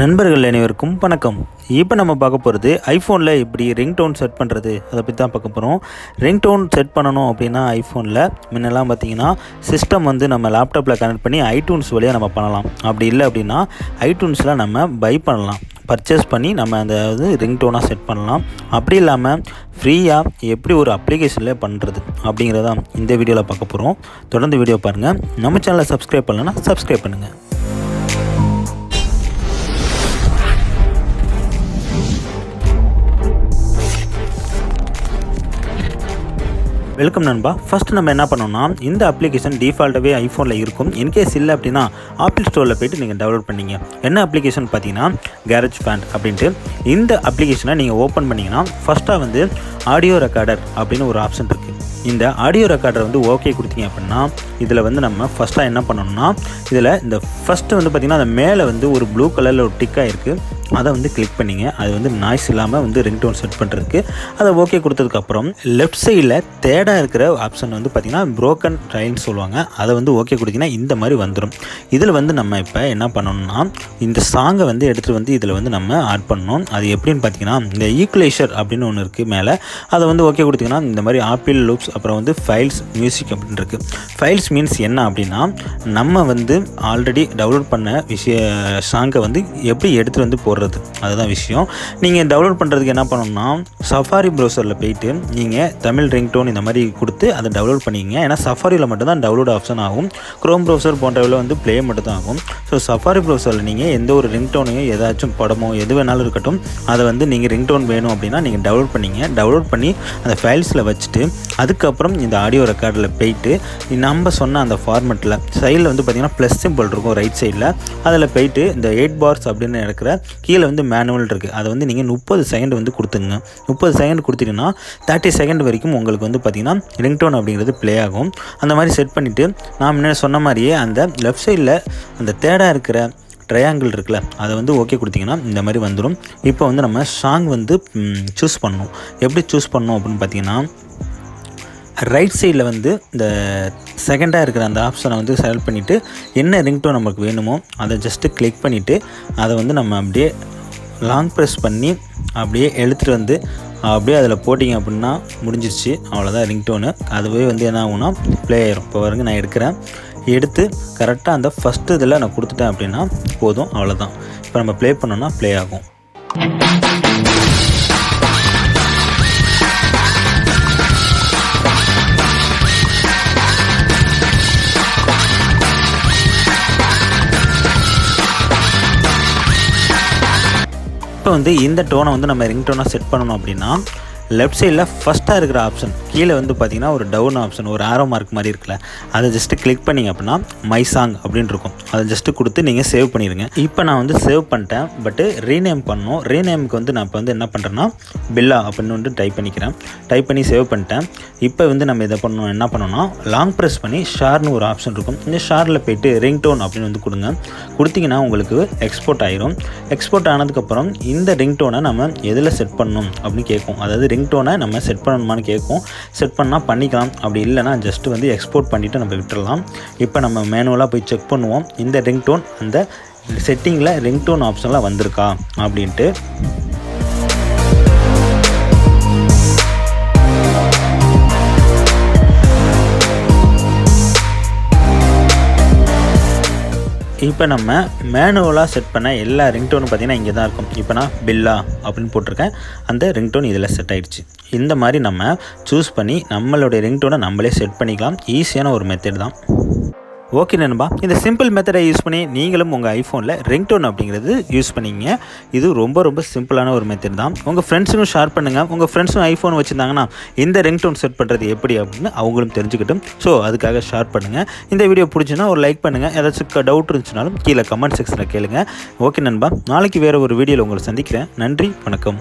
நண்பர்கள் அனைவருக்கும் வணக்கம். இப்போ நம்ம பார்க்க போகிறது ஐஃபோனில் எப்படி ரிங்டோன் செட் பண்ணுறது அதை பற்றி தான் பார்க்க போகிறோம். ரிங்டோன் செட் பண்ணணும் அப்படின்னா ஐஃபோனில் முன்னெல்லாம் பார்த்திங்கன்னா சிஸ்டம் நம்ம லேப்டாப்பில் கனெக்ட் பண்ணி ஐடூன்ஸ் வழியாக நம்ம பண்ணலாம். அப்படி இல்லை அப்படின்னா ஐடூன்ஸில் நம்ம பை பண்ணலாம், பர்ச்சேஸ் பண்ணி நம்ம அந்த ரிங்டோனாக செட் பண்ணலாம். அப்படி இல்லாமல் ஃப்ரீயாக எப்படி ஒரு அப்ளிகேஷனில் பண்ணுறது அப்படிங்கிறதான் இந்த வீடியோவில் பார்க்க போகிறோம். தொடர்ந்து வீடியோ பாருங்கள். நம்ம சேனலை சப்ஸ்கிரைப் பண்ணலைன்னா சப்ஸ்கிரைப் பண்ணுங்கள். வெல்கம் நண்பா. ஃபஸ்ட்டு நம்ம என்ன பண்ணோம்னா, இந்த அப்ளிகேஷன் டிஃபால்ட்டாகவே ஐஃபோனில் இருக்கும். இன்கேஸ் இல்லை அப்படின்னா ஆப்பிள் ஸ்டோரில் போய்ட்டு நீங்கள் டவுன்லோட் பண்ணிங்க. என்ன அப்ளிகேஷன் பார்த்தீங்கன்னா கேரேஜ் பேண்ட் அப்படின்ட்டு. இந்த அப்ளிகேஷனை நீங்கள் ஓப்பன் பண்ணிங்கன்னா ஃபஸ்ட்டாக ஆடியோ ரெக்கார்டர் அப்படின்னு ஒரு ஆப்ஷன் இருக்குது. இந்த ஆடியோ ரெக்கார்டர் ஓகே கொடுத்தீங்க அப்படின்னா இதில் நம்ம ஃபஸ்ட்டாக என்ன பண்ணணும்னா, இதில் இந்த ஃபஸ்ட்டு பார்த்திங்கன்னா அந்த மேலே ஒரு ப்ளூ கலரில் ஒரு டிக்காக இருக்குது. அதை கிளிக் பண்ணிங்க. அது நாய்ஸ் இல்லாமல் ரிங்டோன் செட் பண்ணுறதுக்கு அதை ஓகே கொடுத்ததுக்கப்புறம் லெஃப்ட் சைடில் தேடாக இருக்கிற ஆப்ஷன் பார்த்திங்கன்னா ப்ரோக்கன் ட்ரைன்னு சொல்லுவாங்க. அதை ஓகே கொடுத்தீங்கன்னா இந்த மாதிரி வந்துடும். இதில் நம்ம இப்போ என்ன பண்ணணும்னா, இந்த சாங்கை எடுத்துகிட்டு இதில் நம்ம ஆட் பண்ணணும். அது எப்படின்னு பார்த்தீங்கன்னா, இந்த ஈக்குவலைசர் அப்படின்னு ஒன்று இருக்குது மேலே. அதை ஓகே கொடுத்தீங்கன்னா இந்த மாதிரி ஆப்பிள் லூப்ஸ், அப்புறம் ஃபைல்ஸ், மியூசிக் அப்படின்னு இருக்குது. ஃபைல்ஸ் மீன்ஸ் என்ன அப்படின்னா, நம்ம ஆல்ரெடி டவுன்லோட் பண்ண சாங்கை எப்படி எடுத்துகிட்டு போடுறது, அதுதான் விஷயம். நீங்கள் டவுன்லோட் பண்ணுறதுக்கு என்ன பண்ணணும்னா, சஃபாரி ப்ரௌசரில் போயிட்டு நீங்கள் தமிழ் ரிங்டோன் இந்த மாதிரி கொடுத்து அதை டவுன்லோட் பண்ணிக்கிங்க. ஏன்னா சஃபாரியில் மட்டும்தான் டவுன்லோட் ஆப்ஷன் ஆகும். க்ரோம் ப்ரௌசர் போன்றவில் ப்ளே மட்டும் தான் ஆகும். ஸோ சஃபாரி ப்ரௌசரில் நீங்கள் எந்த ஒரு ரிங்டோனையும் ஏதாச்சும் படமோ எது வேணாலும் இருக்கட்டும், அதை நீங்கள் ரிங்டோன் வேணும் அப்படின்னா நீங்கள் டவுன்லோட் பண்ணிங்க. டவுன்லோட் பண்ணி அந்த ஃபைல்ஸில் வச்சுட்டு அதுக்கப்புறம் இந்த ஆடியோ ரெக்கார்டில் போயிட்டு நம்ம சொன்ன அந்த ஃபார்மெட்டில் சைடில் பார்த்திங்கன்னா ப்ளஸ் சிம்பிள் இருக்கும் ரைட் சைடில். அதில் போயிட்டு இந்த 8 bars அப்படின்னு இருக்கிற கீழே மேனுவல் இருக்குது. அதை நீங்கள் 30 செகண்ட் கொடுத்துங்க. 30 செகண்ட் கொடுத்தீங்கன்னா 30 செகண்ட் வரைக்கும் உங்களுக்கு பார்த்திங்கன்னா ரிங்டோன் அப்படிங்கிறது ப்ளே ஆகும். அந்த மாதிரி செட் பண்ணிவிட்டு நான் முன்னாடி சொன்ன மாதிரியே அந்த லெஃப்ட் சைடில் அந்த தேடாக இருக்கிற ட்ரையாங்கிள் இருக்குல்ல, அதை ஓகே கொடுத்தீங்கன்னா இந்த மாதிரி வந்துடும். இப்போ நம்ம சாங் சூஸ் பண்ணணும். எப்படி சூஸ் பண்ணணும் அப்படின்னு பார்த்தீங்கன்னா, ரைட் சைடில் இந்த செகண்டாக இருக்கிற அந்த ஆப்ஷனை செலக்ட் பண்ணிவிட்டு என்ன ரிங்டோன் நமக்கு வேணுமோ அதை ஜஸ்ட்டு கிளிக் பண்ணிவிட்டு அதை நம்ம அப்படியே லாங் ப்ரெஸ் பண்ணி அப்படியே எடுத்துகிட்டு அப்படியே அதில் போட்டிங்க அப்படின்னா முடிஞ்சிருச்சு. அவ்வளோதான் ரிங்டோனு. அதுவே என்ன ஆகும்னா ப்ளே ஆயிரும். இப்போ வரைக்கும் நான் எடுத்து கரெக்டாக அந்த ஃபஸ்ட்டு இதில் நான் கொடுத்துட்டேன் அப்படின்னா போதும், அவ்வளோதான். இப்போ நம்ம ப்ளே பண்ணோன்னா ப்ளே ஆகும். இப்போ இந்த டோனை நம்ம ரிங்டோனாக செட் பண்ணணும் அப்படின்னா, லெஃப்ட் சைடில் ஃபஸ்ட்டாக இருக்கிற ஆப்ஷன் கீழே பார்த்திங்கன்னா ஒரு டவுன் ஆப்ஷன், ஒரு ஆரோ மார்க் மாதிரி இருக்குல்ல, அதை ஜஸ்ட்டு கிளிக் பண்ணிங்க அப்படின்னா மை சாங் அப்படின்னு இருக்கும். அதை ஜஸ்ட்டு கொடுத்து நீங்கள் சேவ் பண்ணிடுங்க. இப்போ நான் சேவ் பண்ணிட்டேன். பட்டு ரீநேம் பண்ணணும். ரீநேமுக்கு நான் இப்போ என்ன பண்ணுறேன்னா பில்லா அப்படின்னு டைப் பண்ணிக்கிறேன். டைப் பண்ணி சேவ் பண்ணிட்டேன். இப்போ நம்ம இதை பண்ணணும், என்ன பண்ணணும்னா லாங் ப்ரெஸ் பண்ணி ஷார்னு ஒரு ஆப்ஷன் இருக்கும். இந்த ஷாரில் போய்ட்டு ரிங்டோன் அப்படின்னு கொடுங்க. கொடுத்தீங்கன்னா உங்களுக்கு எக்ஸ்போர்ட் ஆயிரும். எக்ஸ்போர்ட் ஆனதுக்கப்புறம் இந்த ரிங்டோனை நம்ம எதில் செட் பண்ணணும் அப்படின்னு கேட்கும். அதாவது ரிங்டோனை நம்ம செட் பண்ணணுமான்னு கேட்கும். செட் பண்ணால் பண்ணிக்கலாம். அப்படி இல்லைனா ஜஸ்ட்டு எக்ஸ்போர்ட் பண்ணிவிட்டு நம்ம விட்டுடலாம். இப்போ நம்ம மேனுவலாக போய் செக் பண்ணுவோம் இந்த ரிங்டோன் அந்த செட்டிங்கில் ரிங்டோன் ஆப்ஷன்லாம் வந்திருக்கா அப்படின்ட்டு. இப்போ நம்ம மேனுவலாக செட் பண்ண எல்லா ரிங்டோனும் பார்த்திங்கன்னா இங்கே தான் இருக்கும். இப்போ நான் பில்லா அப்படின்னு போட்டிருக்கேன். அந்த ரிங்டோன் இதில் செட் ஆகிடுச்சு. இந்த மாதிரி நம்ம சூஸ் பண்ணி நம்மளுடைய ரிங்டோனை நம்மளே செட் பண்ணிக்கலாம். ஈஸியான ஒரு மெத்தட் தான். ஓகே நண்பா, இந்த சிம்பிள் மெத்தடை யூஸ் பண்ணி நீங்களும் உங்கள் ஐஃபோனில் ரிங்டோன் அப்படிங்கிறது யூஸ் பண்ணிங்க. இது ரொம்ப சிம்பிளான ஒரு மெத்தட் தான். உங்கள் ஃப்ரெண்ட்ஸுக்கும் ஷேர் பண்ணுங்கள். உங்கள் ஃப்ரெண்ட்ஸும் ஐஃபோன் வச்சுருந்தாங்கன்னா இந்த ரிங்டோன் செட் பண்ணுறது எப்படி அப்படின்னு அவங்களும் தெரிஞ்சுக்கிட்டும். ஸோ அதுக்காக ஷேர் பண்ணுங்கள். இந்த வீடியோ பிடிச்சுன்னா ஒரு லைக் பண்ணுங்கள். ஏதாச்சும் டவுட் இருந்துச்சுனாலும் கீழே கமெண்ட் செக்ஷனில் கேளுங்கள். ஓகே நண்பா, நாளைக்கு வேறு ஒரு வீடியோவில் உங்களை சந்திக்கிறேன். நன்றி, வணக்கம்.